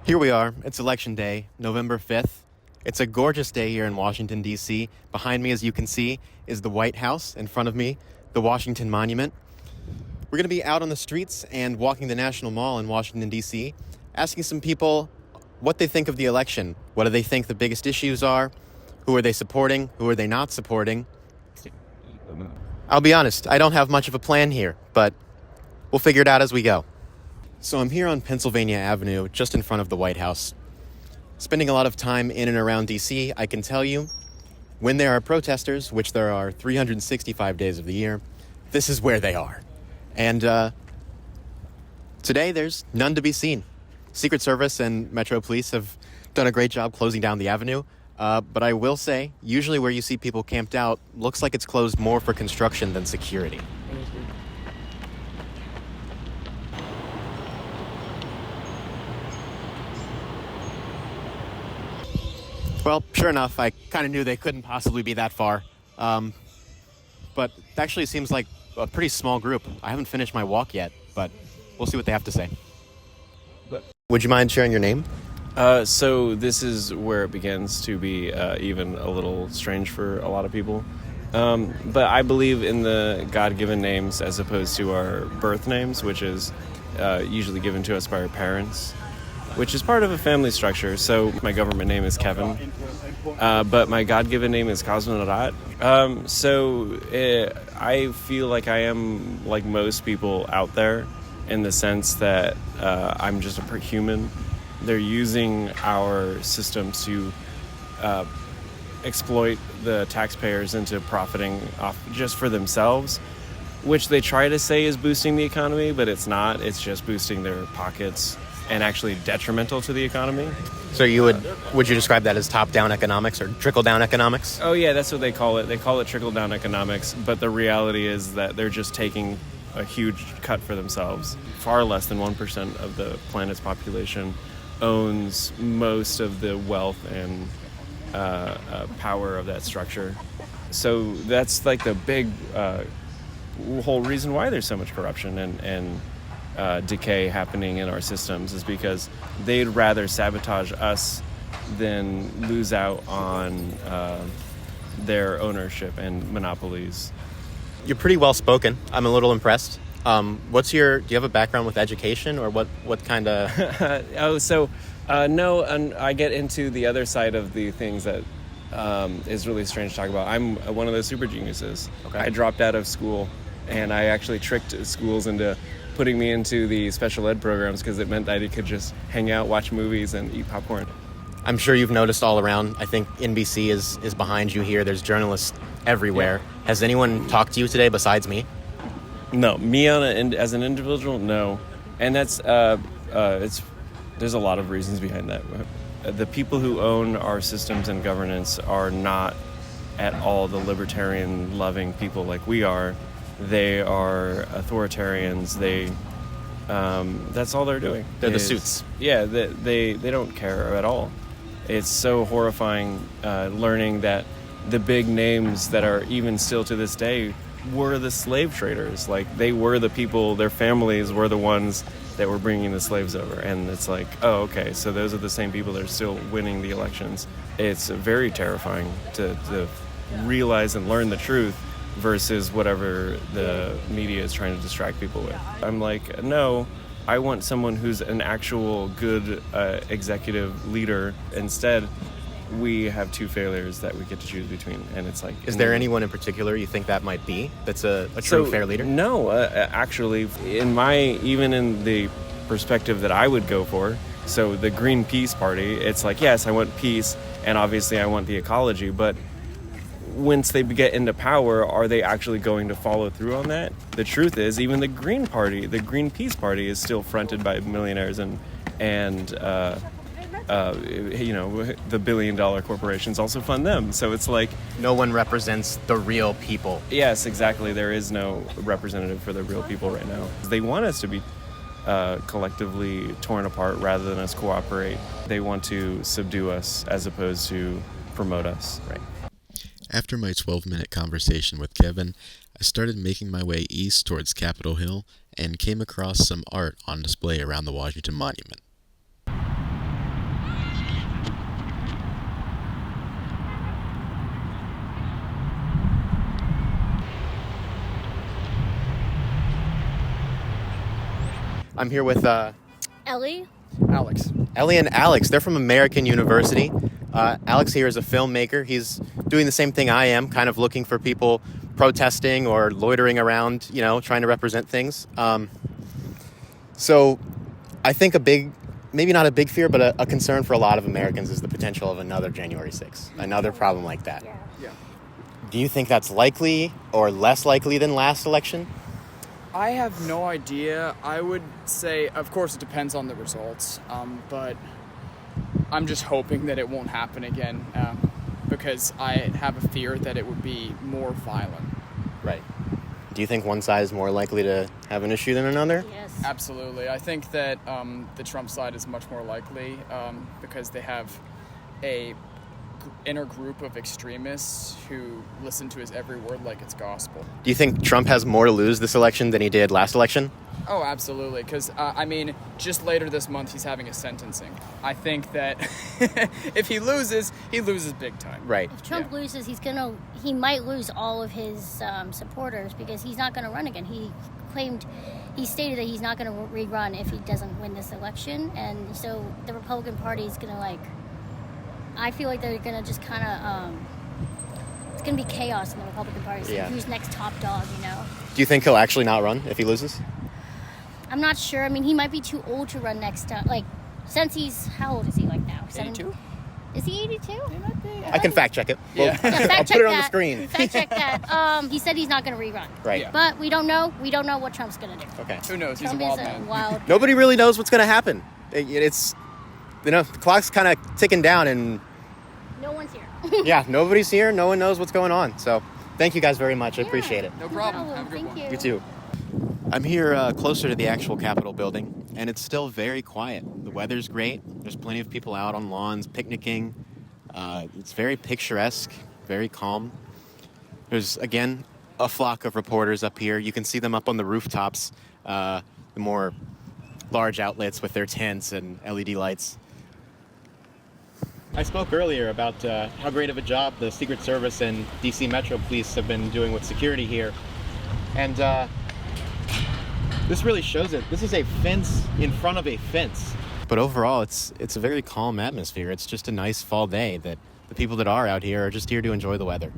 Here we are. It's Election Day, November 5th. It's a gorgeous day here in Washington, D.C. Behind me, as you can see, is the White House. In front of me, the Washington Monument. We're going to be out on the streets and walking the National Mall in Washington, D.C., asking some people what they think of the election. What do they think the biggest issues are? Who are they supporting? Who are they not supporting? I'll be honest, I don't have much of a plan here, but we'll figure it out as we go. So I'm here on Pennsylvania Avenue, just in front of the White House. Spending a lot of time in and around D.C., I can tell you, when there are protesters, which there are 365 days of the year, this is where they are. And today, there's none to be seen. Secret Service and Metro Police have done a great job closing down the avenue. But I will say, usually where you see people camped out, looks like it's closed more for construction than security. Well, sure enough, I kind of knew they couldn't possibly be that far. But it actually seems like a pretty small group. I haven't finished my walk yet, but we'll see what they have to say. Would you mind sharing your name? So this is where it begins to be even a little strange for a lot of people. But I believe in the God-given names as opposed to our birth names, which is usually given to us by our parents, which is part of a family structure. So my government name is Kevin, but my God-given name is Cosmonaut. I feel like I am like most people out there in the sense that I'm just a human. They're using our systems to exploit the taxpayers into profiting off just for themselves, which they try to say is boosting the economy, but it's not. It's just boosting their pockets and actually detrimental to the economy. So would you describe that as top-down economics or trickle-down economics? Oh yeah, that's what they call it. They call it trickle-down economics, but the reality is that they're just taking a huge cut for themselves. Far less than 1% of the planet's population owns most of the wealth and power of that structure. So that's like the big whole reason why there's so much corruption and decay happening in our systems, is because they'd rather sabotage us than lose out on their ownership and monopolies. You're pretty well spoken. I'm a little impressed. Do you have a background with education, or what kind of? No, and I get into the other side of the things that is really strange to talk about. I'm one of those super geniuses. Okay. I dropped out of school, and I actually tricked schools into putting me into the special ed programs because it meant that I could just hang out, watch movies, and eat popcorn. I'm sure you've noticed all around. I think NBC is behind you here. There's journalists everywhere. Yeah. Has anyone talked to you today besides me? No, me as an individual, no. And that's there's a lot of reasons behind that. The people who own our systems and governance are not at all the libertarian loving people like we are. They are authoritarians. That's all they're doing. They're the suits. Yeah, they don't care at all. It's so horrifying learning that the big names that are even still to this day were the slave traders. Like, they were the people, their families were the ones that were bringing the slaves over. And it's like, oh, okay, so those are the same people that are still winning the elections. It's very terrifying to realize and learn the truth versus whatever the media is trying to distract people with. I'm like, no, I want someone who's an actual good executive leader. Instead, we have two failures that we get to choose between, and it's like... Is there anyone in particular you think that might be, that's a true fair leader? No, actually, even in the perspective that I would go for, so the Green Peace Party, it's like, yes, I want peace, and obviously I want the ecology, but once they get into power, are they actually going to follow through on that? The truth is, even the Green Peace Party is still fronted by millionaires and the billion-dollar corporations also fund them. So it's like... No one represents the real people. Yes, exactly. There is no representative for the real people right now. They want us to be collectively torn apart rather than us cooperate. They want to subdue us as opposed to promote us. Right. After my 12-minute conversation with Kevin, I started making my way east towards Capitol Hill and came across some art on display around the Washington Monument. I'm here with Ellie. Alex. Ellie and Alex. They're from American University. Alex here is a filmmaker. He's doing the same thing I am, kind of looking for people protesting or loitering around, trying to represent things. So I think maybe not a big fear, but a concern for a lot of Americans is the potential of another January 6th, another problem like that. Yeah. Do you think that's likely or less likely than last election? I have no idea. I would say, of course, it depends on the results, but I'm just hoping that it won't happen again because I have a fear that it would be more violent. Right. Do you think one side is more likely to have an issue than another? Yes. Absolutely. I think that the Trump side is much more likely because they have a inner group of extremists who listen to his every word like it's gospel. Do you think Trump has more to lose this election than he did last election? Oh, absolutely. Because, just later this month, he's having a sentencing. I think that if he loses big time. Right. If Trump loses, he might lose all of his supporters because he's not going to run again. He stated that he's not going to rerun if he doesn't win this election, and so the Republican Party is going to I feel like they're going to just kind of it's going to be chaos in the Republican Party. So who's next top dog? Do you think he'll actually not run if he loses? I'm not sure. I mean, he might be too old to run next time. Since how old is he now? 82? Is he 82? He might be. I can fact check it. Yeah. I'll put it on the screen. Fact check that. He said he's not going to rerun. Right. Yeah. But we don't know. We don't know what Trump's going to do. Okay. Who knows? He's Trump a wild is man. a wild. Nobody really knows what's going to happen. It's, the clock's kind of ticking down, and No one's here. yeah, nobody's here. No one knows what's going on. So thank you guys very much. I appreciate it. No problem. Have a good Thank one. you. You too. I'm here closer to the actual Capitol building, and it's still very quiet. The weather's great. There's plenty of people out on lawns picnicking. It's very picturesque, very calm. There's, again, a flock of reporters up here. You can see them up on the rooftops, the more large outlets with their tents and LED lights. I spoke earlier about how great of a job the Secret Service and DC Metro Police have been doing with security here. And this really shows it. This is a fence in front of a fence. But overall, it's a very calm atmosphere. It's just a nice fall day that the people that are out here are just here to enjoy the weather.